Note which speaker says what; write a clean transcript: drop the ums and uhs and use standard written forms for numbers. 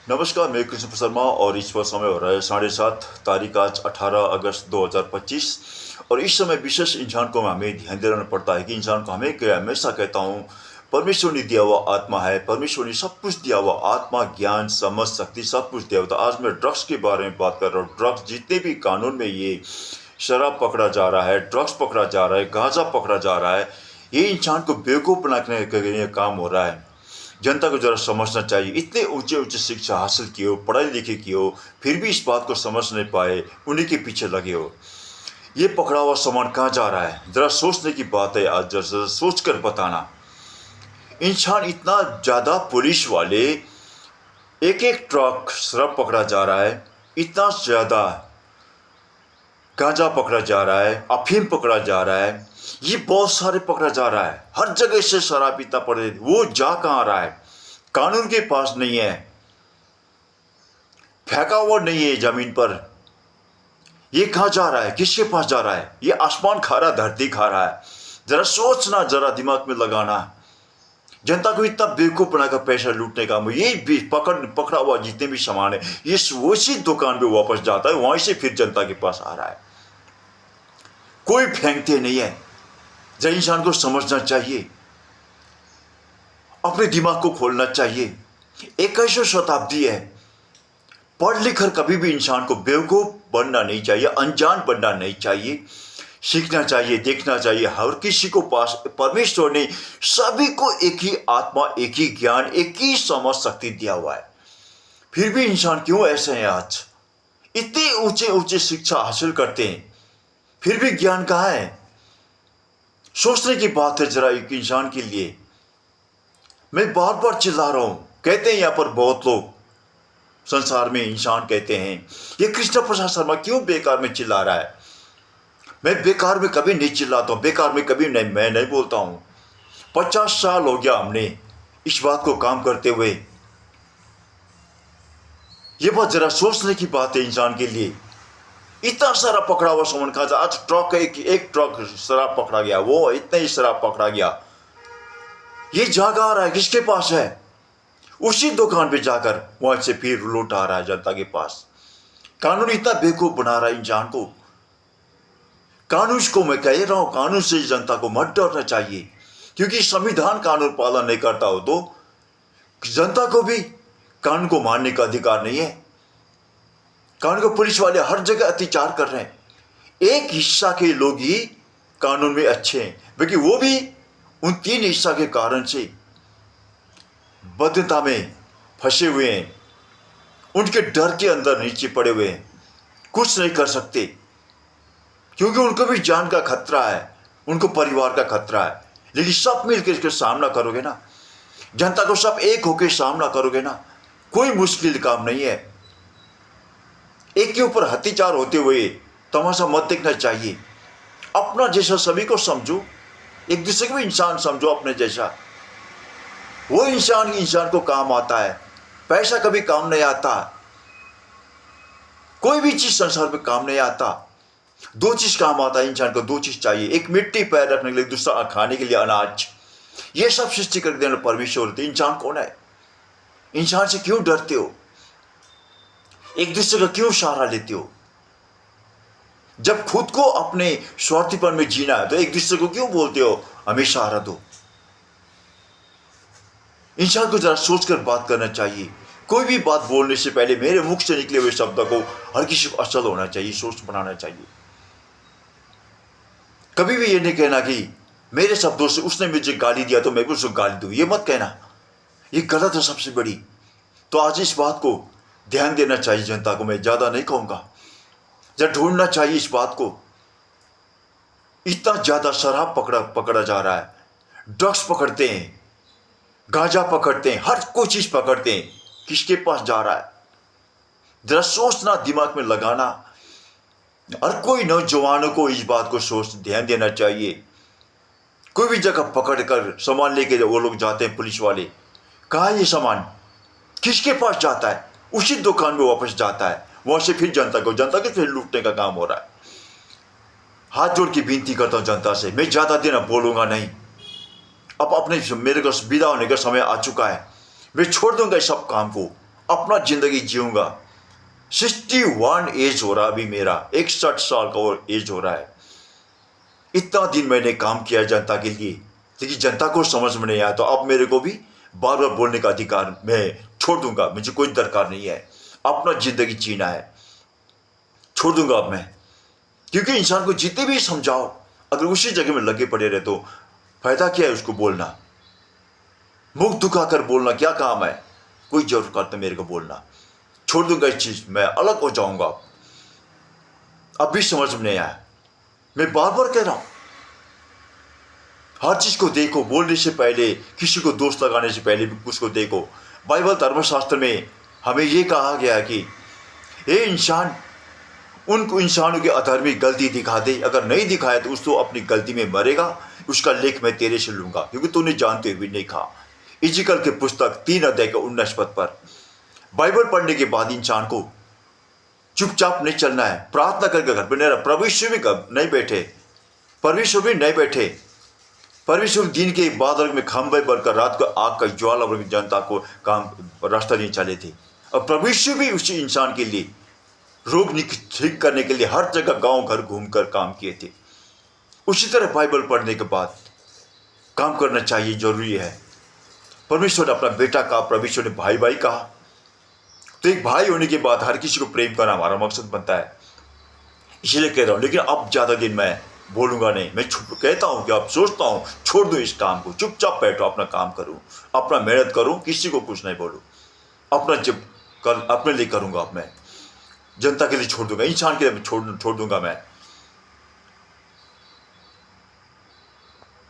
Speaker 1: नमस्कार, मैं कृष्ण शर्मा और इस पर समय हो रहा है 7:30 तारीख आज 18 अगस्त 2025। और इस समय विशेष इंसान को हमें ध्यान देना पड़ता है कि इंसान को हमें क्या, हमेशा कहता हूँ, परमेश्वर ने दिया हुआ आत्मा है। परमेश्वर ने सब कुछ दिया हुआ, आत्मा, ज्ञान, समझ, शक्ति, सब कुछ दिया हुआ। तो आज मैं ड्रग्स के बारे में बात कर रहा हूँ। ड्रग्स जितने भी कानून में ये शराब पकड़ा जा रहा है, ड्रग्स पकड़ा जा रहा है, गांजा पकड़ा जा रहा है, ये इंसान को बेवकूफ़ बनाने के लिए काम हो रहा है। जनता को जरा समझना चाहिए। इतने ऊंचे ऊंचे शिक्षा हासिल किए हो, पढ़ाई लिखे किए हो, फिर भी इस बात को समझ नहीं पाए, उन्हीं के पीछे लगे हो। ये पकड़ा हुआ सामान कहाँ जा रहा है, जरा सोचने की बात है। आज जरा सोच कर बताना। इंसान इतना ज़्यादा, पुलिस वाले एक एक ट्रक शराब पकड़ा जा रहा है, इतना ज़्यादा गांजा पकड़ा जा रहा है, अफीम पकड़ा जा रहा है, ये बहुत सारे पकड़ा जा रहा है। हर जगह से शराब पीता पड़े, वो जा कहाँ रहा है? कानून के पास नहीं है, फेंका हुआ नहीं है जमीन पर। ये कहाँ जा रहा है, किसके पास जा रहा है? ये आसमान खा रहा है, धरती खा रहा है। जरा सोचना, जरा दिमाग में लगाना। जनता को इतना बेवकूफ बनाकर पैसा लूटने का, ये भी पकड़ा हुआ जितने भी सामान है, ये उसी दुकान पे वापस जाता है, वहीं से फिर जनता के पास आ रहा है। कोई फेंकते नहीं है। जब इंसान को समझना चाहिए, अपने दिमाग को खोलना चाहिए। 21वीं शताब्दी है। पढ़ लिख कर कभी भी इंसान को बेवकूफ बनना नहीं चाहिए, अनजान बनना नहीं चाहिए। सीखना चाहिए, देखना चाहिए। हर किसी को पास परमेश्वर ने सभी को एक ही आत्मा, एक ही ज्ञान, एक ही समझ शक्ति दिया हुआ है। फिर भी इंसान क्यों ऐसे हैं आज? इतने ऊंचे ऊंचे शिक्षा हासिल करते हैं, फिर भी ज्ञान कहाँ है? सोचने की बात है जरा एक इंसान के लिए। मैं बार बार चिल्ला रहा हूं। कहते हैं यहाँ पर बहुत लोग, संसार में इंसान कहते हैं, ये कृष्ण प्रसाद शर्मा क्यों बेकार में चिल्ला रहा है? मैं बेकार में कभी नहीं चिल्लाता हूं, बेकार में कभी नहीं, मैं नहीं बोलता हूं। 50 साल हो गया हमने इस बात को काम करते हुए। ये बात जरा सोचने की बात है इंसान के लिए। इतना सारा पकड़ा हुआ सामान खा जा। आज ट्रक, एक ट्रक शराब पकड़ा गया, वो इतना ही शराब पकड़ा गया। ये जागा आ रहा है, किसके पास है? उसी दुकान पे जाकर वहां से फिर लूट आ रहा है जनता के पास। कानून इतना बेवकूफ बना रहा है इंसान को। कानून को मैं कह रहा हूं, कानून से जनता को मत डरना चाहिए, क्योंकि संविधान कानून पालन नहीं करता हो तो जनता को भी कानून को मानने का अधिकार नहीं है। कानून को पुलिस वाले हर जगह अत्याचार कर रहे हैं। एक हिस्सा के लोग ही कानून में अच्छे हैं, क्योंकि वो भी उन 3 हिस्सा के कारण से बद्धता में फंसे हुए हैं। उनके डर के अंदर नीचे पड़े हुए हैं, कुछ नहीं कर सकते, क्योंकि उनको भी जान का खतरा है, उनको परिवार का खतरा है। लेकिन सब मिलकर इसका सामना करोगे ना, जनता को सब एक होकर सामना करोगे ना, कोई मुश्किल काम नहीं है। एक के ऊपर अत्याचार होते हुए तमाशा मत देखना चाहिए। अपना जैसा सभी को समझो, एक दूसरे को भी इंसान समझो अपने जैसा। वो इंसान को काम आता है। पैसा कभी काम नहीं आता, कोई भी चीज संसार में काम नहीं आता। 2 चीज काम आता है इंसान को, 2 चीज चाहिए। एक मिट्टी पैर रखने के लिए, दूसरा खाने के लिए अनाज। ये सब सृष्टि कर देना परमेश्वर होते। इंसान कौन है? इंसान से क्यों डरते हो? एक दूसरे का क्यों सहारा लेते हो? जब खुद को अपने स्वार्थीपन में जीना है तो एक दूसरे को क्यों बोलते हो हमें सहारा दो? इंसान को जरा सोचकर बात करना चाहिए। कोई भी बात बोलने से पहले मेरे मुख से निकले हुए शब्द को हर किसी को असल होना चाहिए, सोच बनाना चाहिए। कभी भी ये नहीं कहना कि मेरे शब्दों से उसने मुझे गाली दिया तो मैं भी उसको गाली दूं, ये मत कहना। ये गलत है सबसे बड़ी। तो आज इस बात को ध्यान देना चाहिए जनता को। मैं ज्यादा नहीं कहूंगा, जरा ढूंढना चाहिए इस बात को। इतना ज्यादा शराब पकड़ा जा रहा है, ड्रग्स पकड़ते हैं, गांजा पकड़ते हैं, हर कोई चीज पकड़ते हैं, किसके पास जा रहा है? जरा सोचना, दिमाग में लगाना। हर कोई नौजवानों को इस बात को सोच ध्यान देना चाहिए। कोई भी जगह पकड़कर सामान लेके वो लोग जाते हैं पुलिस वाले, कहाँ ये सामान, किसके पास जाता है? उसी दुकान में वापस जाता है, वहां से फिर जनता को फिर लूटने का काम हो रहा है। हाथ जोड़ के विनती करता हूं जनता से, मैं ज्यादा दिन अब बोलूंगा नहीं। अब अपने मेरे को विदा होने का समय आ चुका है। मैं छोड़ दूंगा इस सब काम को। अपना ज़िंदगी जीऊँगा। 61 एज हो रहा अभी मेरा, 61 साल का और एज हो रहा है। इतना दिन मैंने काम किया जनता के लिए, लेकिन जनता को समझ में नहीं आया, तो अब मेरे को भी बार बार बोलने का अधिकार मैं छोड़ दूंगा। मुझे कोई दरकार नहीं है, अपना ज़िंदगी जीना है, छोड़ दूंगा अब मैं। क्योंकि इंसान को जितने भी समझाओ, अगर उसी जगह में लगे पड़े रहे तो फायदा क्या है उसको बोलना? मुख दुखाकर बोलना क्या काम है? कोई जरूरत नहीं मेरे को बोलना। छोड़ दूंगा इस चीज, मैं अलग हो जाऊंगा। अब भी समझ में नहीं आया, मैं बार बार कह रहा हूं, हर चीज को देखो, बोलने से पहले, किसी को दोष लगाने से पहले भी उसको देखो। बाइबल धर्मशास्त्र में हमें यह कहा गया है कि ये इंसान उनको इंसानों की अधर्मी गलती दिखा दे, अगर नहीं दिखाया तो उसको अपनी गलती में मरेगा, उसका लेख मैं तेरे से लूंगा, क्योंकि तूने जानते हुए नहीं कहा। इजिकल की पुस्तक 3 अध्याय के 19 पद पर। बाइबल पढ़ने के बाद इंसान को चुपचाप नहीं चलना है, प्रार्थना करके घर पर नहीं रहा। परमेश्वर भी नहीं बैठे, परमेश्वर भी नहीं बैठे। परमेश्वर दिन के बादल में खंभे बनकर, रात को आग का ज्वाला बनकर जनता को काम रास्ता नहीं चले थे। और परमेश्वर भी उसी इंसान के लिए रोग ठीक करने के लिए हर जगह गांव घर घूमकर काम किए थे। उसी तरह बाइबल पढ़ने के बाद काम करना चाहिए, जरूरी है। परमेश्वर ने अपना बेटा कहा, परमेश्वर ने भाई भाई कहा, तो एक भाई होने के बाद हर किसी को प्रेम करना हमारा मकसद बनता है। इसलिए कह रहा हूं, लेकिन अब ज्यादा दिन मैं बोलूंगा नहीं। मैं कहता हूं कि अब सोचता हूं छोड़ दूं इस काम को, चुपचाप बैठो, अपना काम करूं, अपना मेहनत करूं, किसी को कुछ नहीं बोलूं, अपना जब कर अपने लिए करूंगा। अब मैं जनता के लिए छोड़ दूंगा, इंसान के लिए छोड़ दूंगा मैं।